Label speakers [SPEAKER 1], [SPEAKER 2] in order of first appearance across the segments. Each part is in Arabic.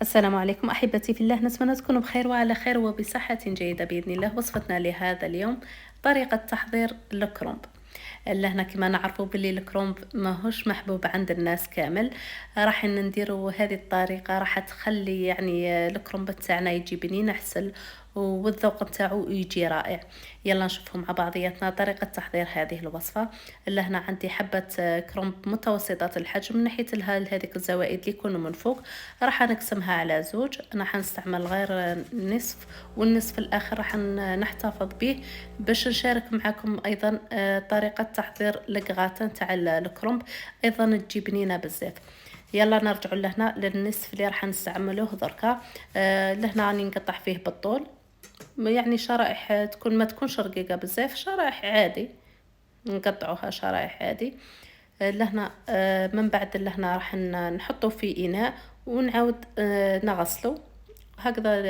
[SPEAKER 1] السلام عليكم أحبتي في الله، نتمنى تكونوا بخير وعلى خير وبصحة جيدة بإذن الله. وصفتنا لهذا اليوم طريقة تحضير الكرومب. لهنا كما نعرفوا باللي الكرومب ماهوش محبوب عند الناس كامل. راح نديروا هذه الطريقة، راح تخلي يعني الكرومب تاعنا يجي بنين أحسن والذوق نتاعو يجي رائع. يلا نشوفوا مع بعضياتنا طريقة تحضير هذه الوصفة. لهنا عندي حبة كرومب متوسطة الحجم، من ناحية هذيك الزوائد اللي يكونوا من فوق راح نقسمها على زوج. انا حنستعمل غير نصف، والنصف الاخر راح نحتفظ به باش نشارك معكم ايضا طريقة تحضير الكغاتان تاع الكرومب، ايضا تجي بنينة بزاف. يلا نرجعوا لهنا للنصف اللي راح نستعملوه دركا. لهنا راني نقطع فيه بالطول، يعني شرائح تكون ما تكونش رقيقة بزاف، شرائح عادي نقطعوها شرائح عادي. لهنا من بعد لهنا راح نحطه في إناء ونعاود نغسله هكذا.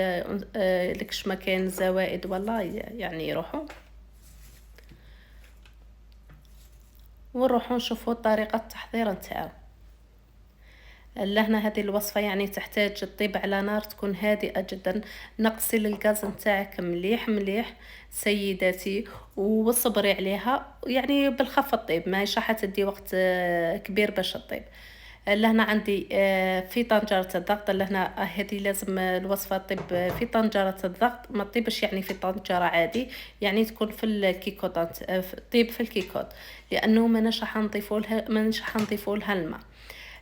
[SPEAKER 1] لكش ما كاين زوائد والله يعني يروحوا، ونروحوا نشوفوا طريقة التحضير نتاعو. لهنا هذه الوصفة يعني تحتاج تطيب على نار تكون هادئة جدا. نقصي الغاز نتاعك مليح مليح سيداتي، وصبري عليها يعني بالخف الطيب، ما راح تدي وقت كبير باش تطيب. لهنا عندي في طنجرة الضغط. لهنا هذه لازم الوصفة تطيب في طنجرة الضغط، ما تطيبش يعني في طنجرة عادي، يعني تكون في الكيكوت، طيب في الكيكوت، لأنه ما راح نضيفوا لها الماء.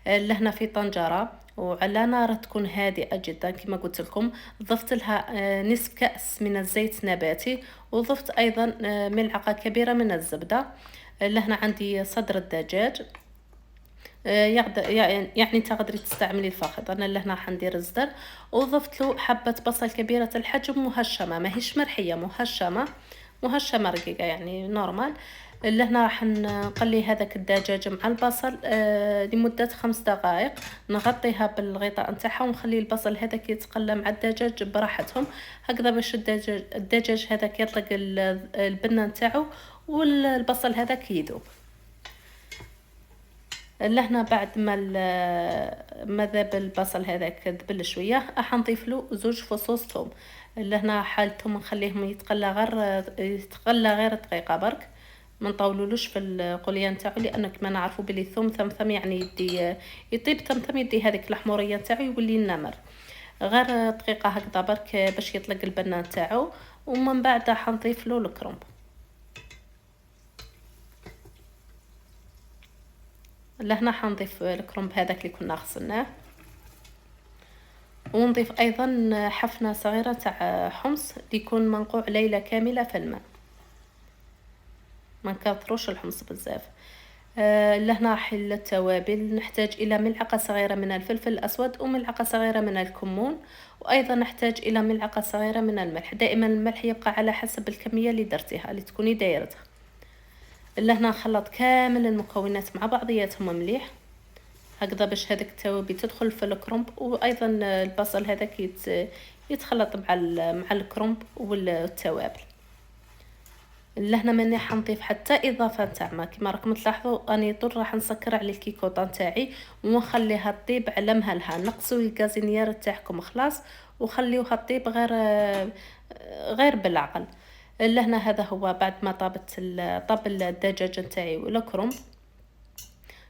[SPEAKER 1] لهنا في طنجرة وعلى نار تكون هادئة جدا كما قلت لكم. ضفت لها نصف كأس من الزيت نباتي، وضفت أيضا ملعقة كبيرة من الزبدة. لهنا عندي صدر الدجاج، يعني تقدري تستعملي الفخذ، انا لهنا حندير الزدر. وضفت له حبة بصل كبيرة الحجم مهشمة، ماهيش مرحية، مهشمة رقيقة يعني نورمال. لهنا راح نقلي هذاك الدجاج مع البصل لمدة 5 دقائق. نغطيها بالغطاء نتاعها ونخلي البصل هذاك يتقلى مع الدجاج براحتهم، هكذا باش الدجاج هذاك يطلق البنة نتاعو والبصل هذاك يذوب. لهنا بعد ما ذاب البصل هذاك ذبل شويه راح نضيف له 2 فصوص ثوم. لهنا حالتهم نخليهم يتقلى غير دقيقه برك، ما نطولولوش في القليه نتاعو، لان كما نعرفوا بلي الثوم ثمثم يعني يدي يطيب ثمثم، يدي هذيك الحموريه نتاعو يولي النمر. غير دقيقه هكذا برك باش يطلق البنه نتاعو، ومن بعد راح نضيف له الكرومب. لهنا حنضيف الكرومب هذاك اللي كنا غسلناه، ونضيف ايضا حفنه صغيره تاع حمص يكون منقوع ليله كامله في الماء، ما نكثروش الحمص بزاف. لهنا حل التوابل، نحتاج الى ملعقه صغيره من الفلفل الاسود وملعقه صغيره من الكمون، وايضا نحتاج الى ملعقه صغيره من الملح. دائما الملح يبقى على حسب الكميه اللي درتيها اللي تكوني دايرتها. لهنا نخلط كامل المكونات مع بعضياتهم مليح هكذا باش هذيك التوابل تدخل في الكرنب، وايضا البصل هذاك يتخلط مع الكرنب والتوابل. لهنا ماني حنضيف حتى اضافه تاع ما، كما راكم تلاحظوا اني طول راح نسكر على الكيكوطه نتاعي ونخليها طيب على مهلها. نقصوا الغازينيير تاعكم خلاص وخليوها طيب غير بالعقل. لهنا هذا هو بعد ما طاب الدجاج نتاعي والكرنب.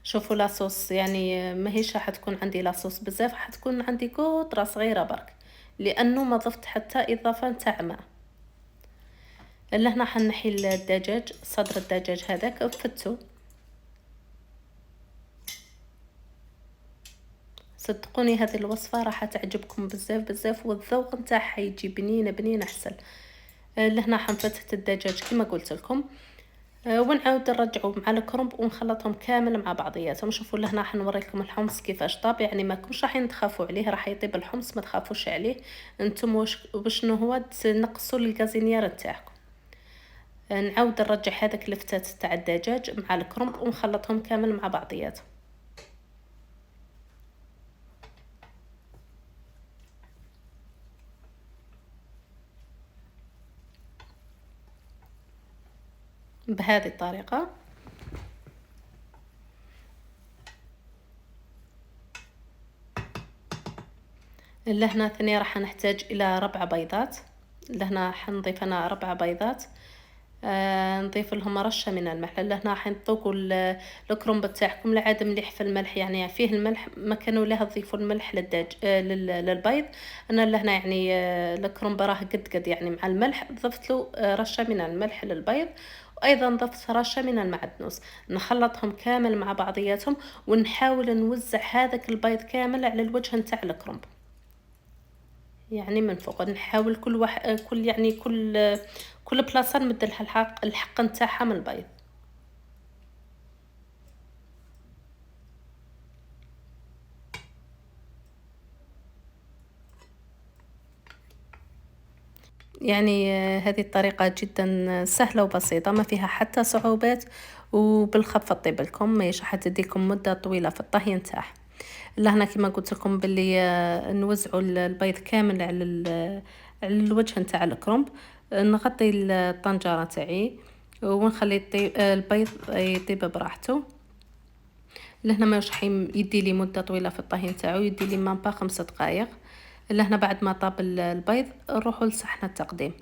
[SPEAKER 1] شوفوا لاصوص يعني ماهيش راح تكون عندي لاصوص بزاف، راح تكون عندي قطره صغيره برك، لانه ما ضفت حتى اضافه تاع ماء. لهنا حنحي الدجاج، صدر الدجاج هذاك فتو. صدقوني هذه الوصفه راح تعجبكم بزاف بزاف، والذوق نتاعها يجي بنينه بنينه احسن. لهنا حنفتت الدجاج كما قلت لكم، ونعاود نرجعوا مع الكرنب ونخلطهم كامل مع بعضياتهم. شوفوا لهنا حنوريكم الحمص كيفاش طاب، يعني ما كنش راح تخافوا عليه، راح يطيب الحمص ما تخافوش عليه. انتم وشنو هو تنقصوا الغازينيير تاعكم. نعاود نرجع هذاك الفتات تاع الدجاج مع الكرنب ونخلطهم كامل مع بعضياتهم بهذه الطريقه. لهنا ثاني راح نحتاج الى 4 بيضات. لهنا حنضيف انا 4 بيضات. نضيف لهم رشة من الملح. لهنا راح تذوقوا الكرنب تاعكم العاد مليح في الملح، يعني فيه الملح، ما كانوا لها تضيفوا الملح للدجاج للبيض. انا لهنا يعني الكرنب راه قد يعني مع الملح، ضفت له رشة من الملح للبيض، وايضا ضفت رشة من المعدنوس. نخلطهم كامل مع بعضياتهم، ونحاول نوزع هذاك البيض كامل على الوجه نتاع الكرنب، يعني من فوق. نحاول كل كل يعني كل بلاصه نمد لها الحق نتاعها من البيض. يعني هذه الطريقه جدا سهله وبسيطه، ما فيها حتى صعوبات، وبالخف طيب لكم، ماهيش راح تديكم مده طويله في الطهي نتاعها. لهنا كما قلت لكم باللي نوزعوا البيض كامل على على الوجه نتاع الكرنب. نغطي الطنجره تاعي ونخلي البيض يطيب براحته. لهنا ما راح يدي لي مده طويله في الطهي نتاعو، يدي لي مامبا 5 دقائق. لهنا بعد ما طاب البيض نروحوا لصحن التقديم.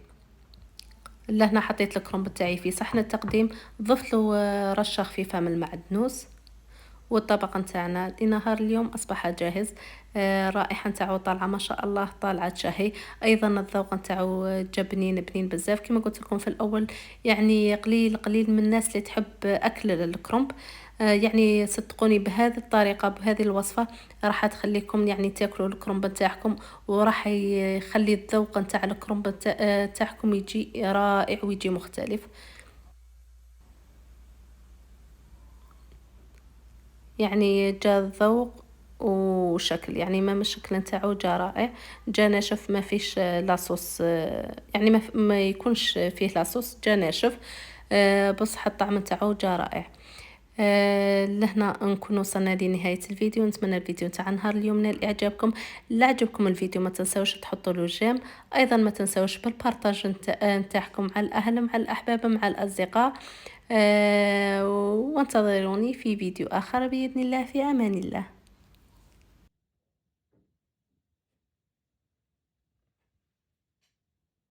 [SPEAKER 1] لهنا حطيت الكرنب تاعي في صحن التقديم، ضفت له رشه خفيفه من المعدنوس، والطبق نتاعنا لنهار اليوم اصبح جاهز. الرائحه نتاعو طالعه ما شاء الله، طالعه شهي. ايضا الذوق نتاعو جبنين بنين بزاف. كما قلت لكم في الاول، يعني قليل من الناس اللي تحب اكل الكرنب. يعني صدقوني بهذه الطريقه بهذه الوصفه راح تخليكم يعني تاكلوا الكرنب نتاعكم، وراح يخلي الذوق نتاع الكرنب تاعكم يجي رائع ويجي مختلف. يعني جا ذوق وشكل، يعني ما الشكل نتاعو جا رائع، جا ناشف، ما فيش لاصوص، يعني ما يكونش فيه لاصوص، جا ناشف. بصح الطعم نتاعو جا رائع. لهنا نكون وصلنا لنهاية الفيديو. نتمنى الفيديو نتاع نهار اليوم نال اعجابكم. لا عجبكم الفيديو ما تنسوش تحطوا له جيم، ايضا ما تنسوش بالبارطاج نتاعكم مع الاهل مع الاحباب مع الاصدقاء. وانتظروني في فيديو اخر باذن الله، في امان الله.